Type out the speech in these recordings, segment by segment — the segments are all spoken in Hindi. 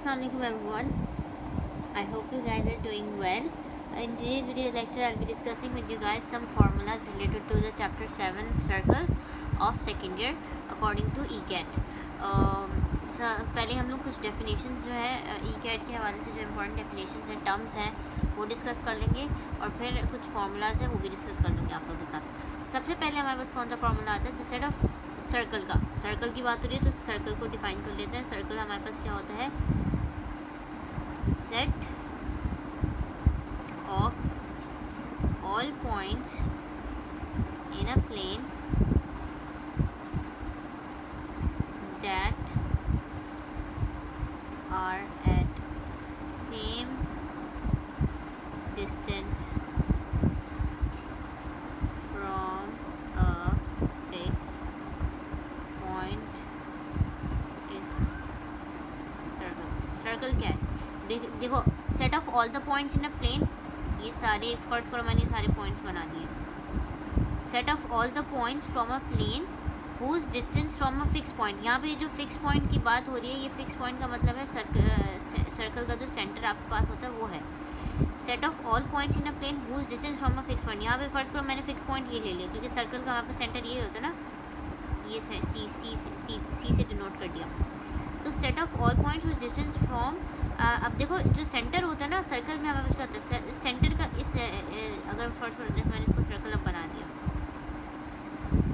Assalamualaikum everyone. I hope you guys are doing well. In today's video lecture, I'll be discussing with you guys some formulas related to the chapter 7 circle of second year according to ECAT. पहले हम लोग कुछ डेफिनेशंस जो है ECAT के हवाले से जो इम्पोर्टेंट डेफिनेशंस हैं, टर्म्स हैं, वो डिस्कस कर लेंगे और फिर कुछ फार्मूलाज हैं वो भी डिस्कस कर लेंगे आप लोगों के साथ। सबसे पहले हमारे पास कौन सा फार्मूला आता है? द सेट ऑफ सर्कल का, सर्कल की बात हो रही है तो सर्कल को डिफाइन कर लेते हैं। सर्कल हमारे पास क्या होता है? Set of all points in a plane that are at same distance from a fix point is circle. Circle क्या है? देखो, set of all the points in a plane, ये सारे फर्स्ट करो मैंने सारे पॉइंट्स बना दिए। Set of all the points from a plane whose distance from a fix point. यहाँ पे जो फिक्स पॉइंट की बात हो रही है, ये फिक्स पॉइंट का मतलब है सर्कल का जो सेंटर आपके पास होता है वो है। Set of all points in a plane whose distance from a fix point, यहाँ पे फर्स्ट करो मैंने फिक्स पॉइंट ये ले लिया क्योंकि सर्कल का वहाँ पे सेंटर ये होता है ना, ये सी से डिनोट कर दिया। तो set of all points whose distance from, अब देखो जो सेंटर होता है ना सर्कल में, हमें क्या होता है सेंटर का इस अगर फर्स्ट मैंने इसको सर्कल अब बना दिया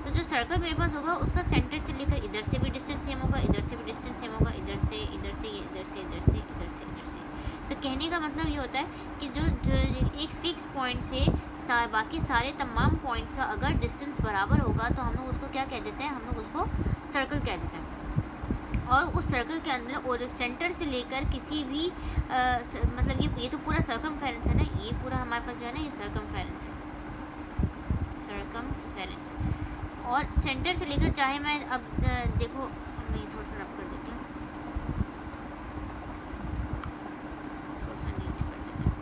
तो जो सर्कल मेरे पास होगा उसका सेंटर से लेकर इधर से भी डिस्टेंस सेम होगा, इधर से भी डिस्टेंस सेम होगा, इधर से इधर से इधर से इधर से इधर से इधर से। तो कहने का मतलब ये होता है कि जो एक फिक्स पॉइंट से बाकी सारे तमाम पॉइंट्स का अगर डिस्टेंस बराबर होगा तो हम लोग उसको क्या कह देते हैं? हम लोग उसको सर्कल कह देते हैं। और उस सर्कल के अंदर और सेंटर से लेकर किसी भी मतलब ये तो पूरा सर्कमफेरेंस है ना, ये पूरा हमारे पास जो है ना ये सर्कमफेरेंस है, सर्कमफेरेंस। और सेंटर से लेकर चाहे मैं अब देखो मैं थोड़ा सा रब कर देती हूँ, थोड़ा सा नीचे कर देती हूँ,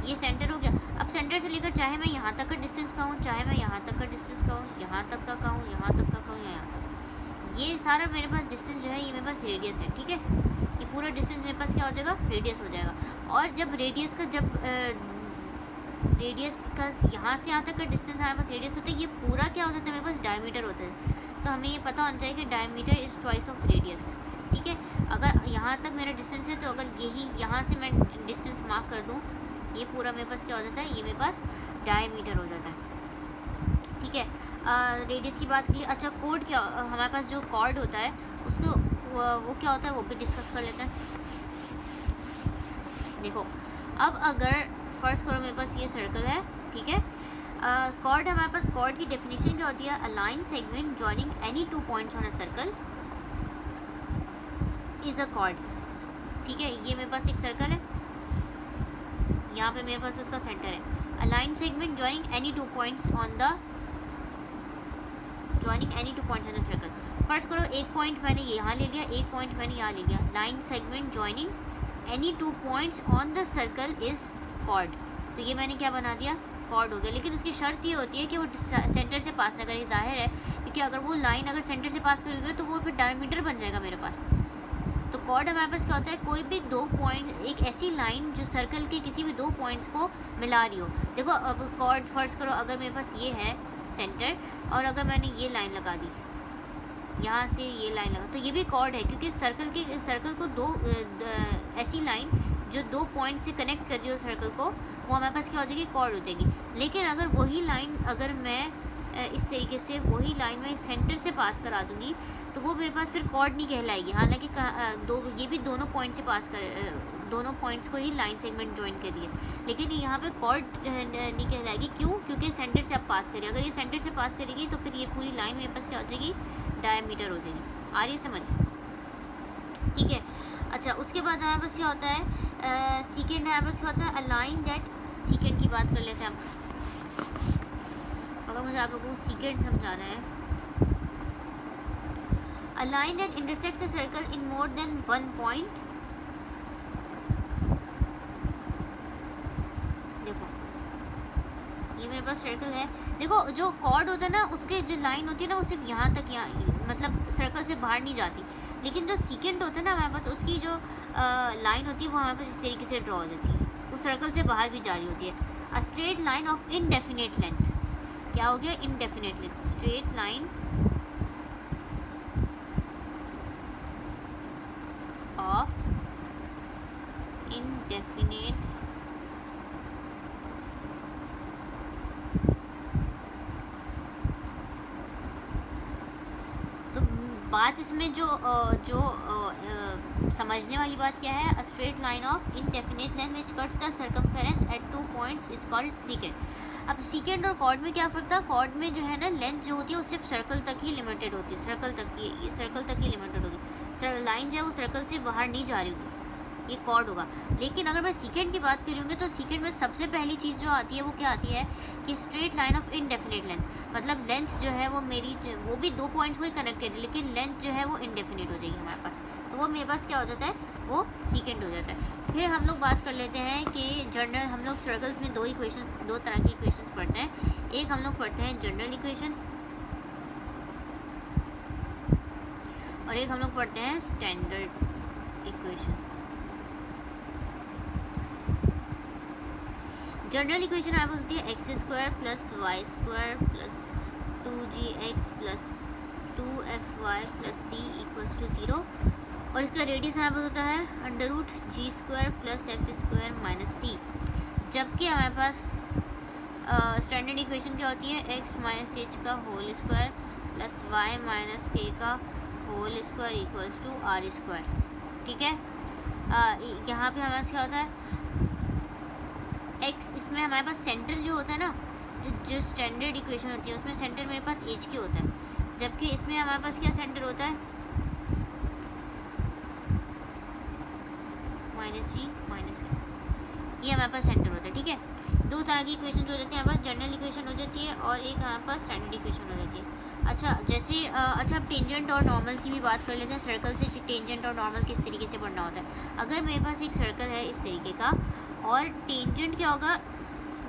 ये सेंटर हो गया। अब सेंटर से लेकर चाहे मैं यहाँ तक का डिस्टेंस कहूँ, चाहे मैं यहाँ तक का डिस्टेंस कहूँ, यहाँ तक का कहूँ, यहाँ तक का कहूँ, यहाँ तक, ये सारा मेरे पास डिस्टेंस जो है ये मेरे पास रेडियस है। ठीक है, ये पूरा डिस्टेंस मेरे पास क्या हो जाएगा? रेडियस हो जाएगा। और जब रेडियस का यहाँ से यहाँ तक का डिस्टेंस हमारे पास रेडियस होता है, ये पूरा क्या हो जाता है? मेरे पास डायमीटर होता है। तो हमें ये पता होना चाहिए कि diameter is twice of radius. ठीक है, अगर यहाँ तक मेरा डिस्टेंस है तो अगर यही यहाँ से मैं डिस्टेंस मार्क कर दूँ, ये पूरा मेरे पास क्या हो जाता है? ये मेरे पास डायमीटर हो जाता है। ठीक है, रेडियस की बात की। अच्छा, कोड क्या, हमारे पास जो कॉर्ड होता है उसको वो क्या होता है वो भी डिस्कस कर लेते हैं। देखो, अब अगर फर्स्ट करो मेरे पास ये सर्कल है, ठीक है, कॉर्ड हमारे पास, कॉर्ड की डेफिनेशन क्या होती है? A line segment joining any two points on a circle is a cord. ठीक है, ये मेरे पास एक सर्कल है, यहाँ पे मेरे पास उसका सेंटर है। A line segment joining any two points on the joining any two points on the circle. First करो एक पॉइंट मैंने यहाँ ले लिया, एक पॉइंट मैंने यहाँ ले लिया। Line segment joining any two points on the circle is chord. तो ये मैंने क्या बना दिया? कॉर्ड हो गया। लेकिन उसकी शर्त ये होती है कि वो सेंटर से पास ना करे, जाहिर है, क्योंकि अगर वो लाइन अगर सेंटर से पास करेगी तो वो फिर डायमीटर बन जाएगा मेरे पास। तो कॉर्ड हमारे पास क्या होता है? कोई भी दो पॉइंट, एक ऐसी लाइन जो सर्कल के किसी भी दो पॉइंट्स को मिला रही हो। देखो, अब कॉर्ड फर्स्ट करो, अगर मेरे पास ये है सेंटर और अगर मैंने ये लाइन लगा दी, यहाँ से ये लाइन लगा, तो ये भी कॉर्ड है क्योंकि सर्कल को दो ऐसी लाइन जो दो पॉइंट से कनेक्ट कर रही हो सर्कल को, वो हमारे पास क्या हो जाएगी? कॉर्ड हो जाएगी। लेकिन अगर वही लाइन अगर मैं इस तरीके से वही लाइन में सेंटर से पास करा दूँगी तो वो मेरे पास फिर कॉर्ड नहीं कहलाएगी। हालांकि ये भी दोनों पॉइंट से पास दोनों पॉइंट्स को ही लाइन सेगमेंट ज्वाइन करिए, लेकिन यहाँ पे कॉर्ड नहीं कहलाएगी। क्यों? क्योंकि सेंटर से आप पास करिए। अगर ये सेंटर से पास करेगी तो फिर ये पूरी लाइन मेरे पास क्या हो जाएगी? डायमीटर हो जाएगी। आ रही है समझ? ठीक है, अच्छा, उसके बाद हमारे पास क्या होता है? सीकेंड हमारे पास क्या होता है? अ लाइन दैट, सीकेंड की बात कर लेते हैं हम, अगर मुझे आप लोगों को सीकेंड समझाना है। A line that intersects a circle in more than one point. देखो, ये मेरे पास सर्कल है। देखो, जो कॉर्ड होता है ना, उसके जो लाइन होती है ना वो सिर्फ यहाँ तक, यहाँ मतलब सर्कल से बाहर नहीं जाती। लेकिन जो सीकेंट होता है ना हमारे पास, उसकी जो लाइन होती है वो हमारे पास इस तरीके से ड्रॉ हो जाती है, वो सर्कल से बाहर भी जारी होती है। A straight line of indefinite length, क्या हो गया, indefinite length, straight line of indefinite तो बात इसमें जो समझने वाली बात क्या है, a straight line of indefinite length which cuts the circumference at 2 points is called secant. अब सीकेंट और कॉर्ड में क्या फ़र्क था, कॉर्ड में जो है ना लेंथ जो होती है वो सिर्फ सर्कल तक ही लिमिटेड होती है, सर्कल तक ही, ये सर्कल तक ही लिमिटेड होगी, लाइन जो है वो सर्कल से बाहर नहीं जा रही होगी, ये कॉर्ड होगा। लेकिन अगर मैं सीकेंट की बात करूँगी तो सीकेंट में सबसे पहली चीज़ जो आती है वो क्या आती है कि straight line of indefinite length, मतलब लेंथ जो है वो मेरी वो भी 2 पॉइंट्स को ही कनेक्टेड है, लेकिन लेंथ जो है वो इनडेफिनेट हो जाएगी हमारे पास, तो वो मेरे पास क्या हो जाता है, वो सीकेंट हो जाता है। फिर हम लोग बात कर लेते हैं कि जनरल, हम लोग सर्कल्स में दो तरह की इक्वेशंस पढ़ते हैं। एक हम लोग पढ़ते हैं जनरल इक्वेशन और एक हम लोग पढ़ते हैं स्टैंडर्ड इक्वेशन। जनरल इक्वेशन आपको होती है X square plus Y square plus 2gx plus 2fy plus C equals to 0 और इसका रेडियस यहाँ पर होता है under root G square plus F square minus C. जबकि हमारे पास स्टैंडर्ड इक्वेशन क्या होती है, एक्स माइनस एच का whole square plus Y minus K का whole square equals to R square. ठीक है, यहाँ पे हमारे पास क्या होता है, एक्स, इसमें हमारे पास सेंटर जो होता है ना, जो स्टैंडर्ड इक्वेशन होती है उसमें सेंटर मेरे पास एच की होता है, जबकि इसमें हमारे पास क्या सेंटर होता है, माइनस जी माइनस ए, ये हमारे पास सेंटर होता है। ठीक है, दो तरह की इक्वेशन हो जाती है हमारे पास, जनरल इक्वेशन हो जाती है और एक हमारे पास स्टैंडर्ड इक्वेशन हो जाती है। अच्छा, जैसे अच्छा टेंजेंट और नॉर्मल की भी बात कर लेते हैं। सर्कल से टेंजेंट और नॉर्मल किस तरीके से बढ़ना होता है। अगर मेरे पास एक सर्कल है इस तरीके का और टेंजेंट क्या होगा,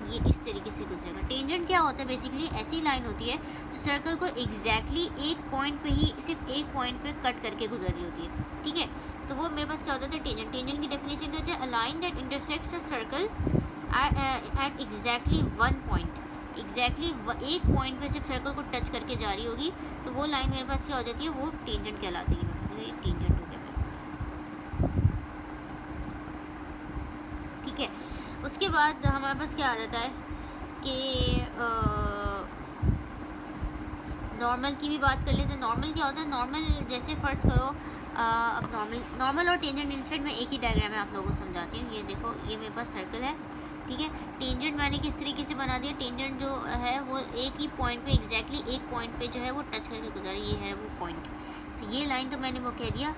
ये इस तरीके से गुजरेगा। टेंजेंट क्या होता है, बेसिकली ऐसी लाइन होती है जो सर्कल को एग्जैक्टली एक पॉइंट पे ही, सिर्फ एक पॉइंट पे कट करके गुजर रही होती है। ठीक है, तो वो मेरे पास क्या होता है टेंजेंट। टेंजेंट की डेफिनेशन क्या होती है, a line that intersects a circle at exactly one point, exactly एक पॉइंट पे सिर्फ सर्कल को टच करके जा रही होगी, तो वो लाइन मेरे पास क्या हो जाती है, वो टेंजेंट कहलाती है। ये टेंजेंट हो गया मेरे पास। ठीक है, उसके बाद हमारे पास क्या आ जाता है कि नॉर्मल की भी बात कर लेते हैं। नॉर्मल क्या होता है, नॉर्मल जैसे फर्ज करो, अब नॉर्मल और टेंजेंट इंस्टेंट में एक ही डायग्राम है, आप लोगों को समझाती हूँ। ये देखो, ये मेरे पास सर्कल है। ठीक है, टेंजेंट मैंने किस तरीके से बना दिया, टेंजेंट जो है वो एक ही पॉइंट पे, एग्जैक्टली एक पॉइंट पे जो है वो टच करके गुजरा, ये है वो पॉइंट। तो ये लाइन तो मैंने वो कह दिया।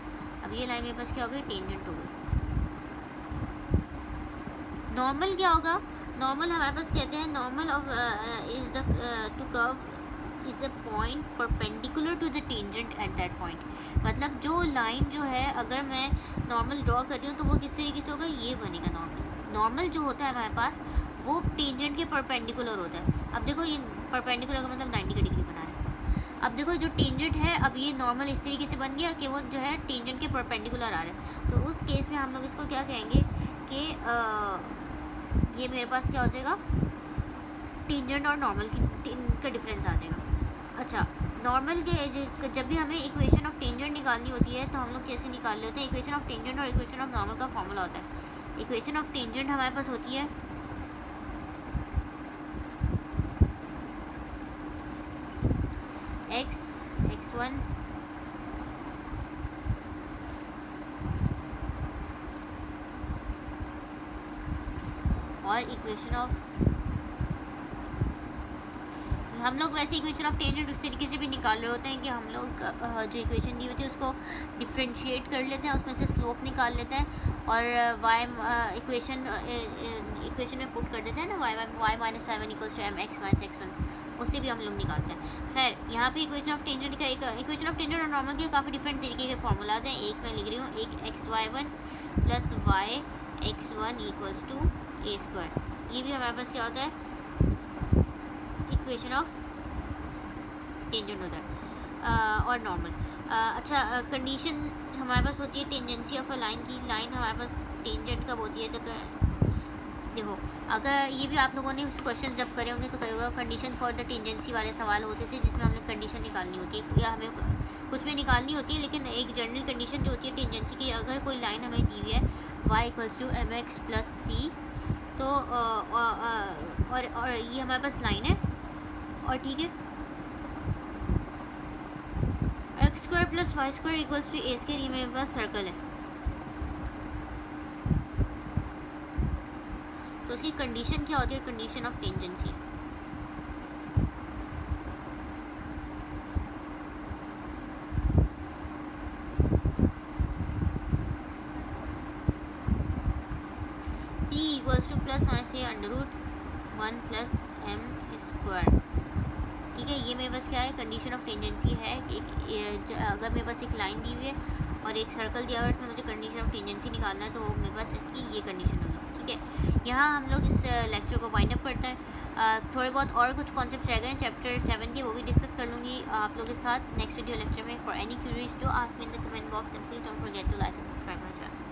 अब ये लाइन मेरे पास क्या हो गई, टेंजेंट हो गई। नॉर्मल क्या होगा, नॉर्मल हमारे पास कहते हैं normal of is the to curve is the point perpendicular to the tangent at that point. मतलब जो लाइन जो है, अगर मैं नॉर्मल ड्रॉ कर रही हूँ तो वो किस तरीके से होगा, ये बनेगा नॉर्मल। नॉर्मल जो होता है हमारे पास वो टेंजेंट के परपेंडिकुलर होता है। अब देखो, ये परपेंडिकुलर का मतलब 90 का डिग्री बना रहे हैं। अब देखो, जो टेंजेंट है, अब ये नॉर्मल इस तरीके से बन गया कि वो जो है टेंजेंट के परपेंडिकुलर आ रहे हैं। तो उस केस में हम लोग इसको क्या कहेंगे कि ये मेरे पास क्या हो जाएगा, टेंजेंट और नॉर्मल का डिफरेंस आ जाएगा। अच्छा, नॉर्मल के जब भी हमें इक्वेशन ऑफ टेंजेंट निकालनी होती है तो हम लोग कैसे निकाल लेते हैं, इक्वेशन ऑफ टेंजेंट और इक्वेशन ऑफ नॉर्मल का फॉर्मूला होता है। इक्वेशन ऑफ टेंजेंट हमारे पास होती है x1 और इक्वेशन ऑफ, हम लोग वैसे इक्वेशन ऑफ टेंजेंट उस तरीके से भी निकाल रहे होते हैं कि हम लोग जो इक्वेशन दी होती है उसको डिफ्रेंशिएट कर लेते हैं, उसमें से स्लोप निकाल लेते हैं और वाई इक्वेशन में पुट कर देते हैं ना, Y minus y1 equals to M X minus x1, उससे भी हम लोग निकालते हैं। खैर, यहाँ पे इक्वेशन ऑफ टेंजेंट का एक इक्वेशन ऑफ टेंजेंट और नॉर्मल के काफ़ी डिफरेंट तरीके के फार्मूलाज हैं। एक मैं लिख रही हूँ, एक xy1 plus Y x1 equals to A square. ये भी हमारे पास क्या होता है, इक्वेशन ऑफ टेंजेंट होता है और नॉर्मल। अच्छा, कंडीशन हमारे पास होती है टेंजेंसी ऑफ अ लाइन की। लाइन हमारे पास टेंजेंट कब होती है, तो देखो अगर ये भी आप लोगों ने क्वेश्चन जब करे होंगे तो करे होगा, कंडीशन फॉर द टेंजेंसी वाले सवाल होते थे जिसमें हमने कंडीशन निकालनी होती है या हमें कुछ भी निकालनी होती है, लेकिन एक जनरल कंडीशन जो होती है टेंजेंसी की, अगर कोई लाइन हमें दी हुई है y equals to M X plus C, तो और ये हमारे पास लाइन है और ठीक है, X square plus Y square equals to A square, ये मेरे पास सर्कल है। तो उसकी कंडीशन क्या होती है, condition of tangency. c equals to plus minus A under root 1 plus M square, ठीक है। ये मेरे पास क्या है, कंडीशन ऑफ टेंजेंसी है। अगर मेरे पास एक लाइन दी हुई है और एक सर्कल दिया हुआ है, उसमें मुझे कंडीशन ऑफ टेंजेंसी निकालना है, तो मेरे पास इसकी ये कंडीशन होगी, ठीक है। यहाँ हम लोग इस लेक्चर को वाइंड अप करते हैं। थोड़े बहुत और कुछ कॉन्सेप्ट रह गए हैं चैप्टर 7 के, वो भी डिस्कस कर लूँगी आप लोगों के साथ नेक्स्ट वीडियो लेक्चर में। For any queries to ask me in the comment box and please don't forget to like and subscribe my channel.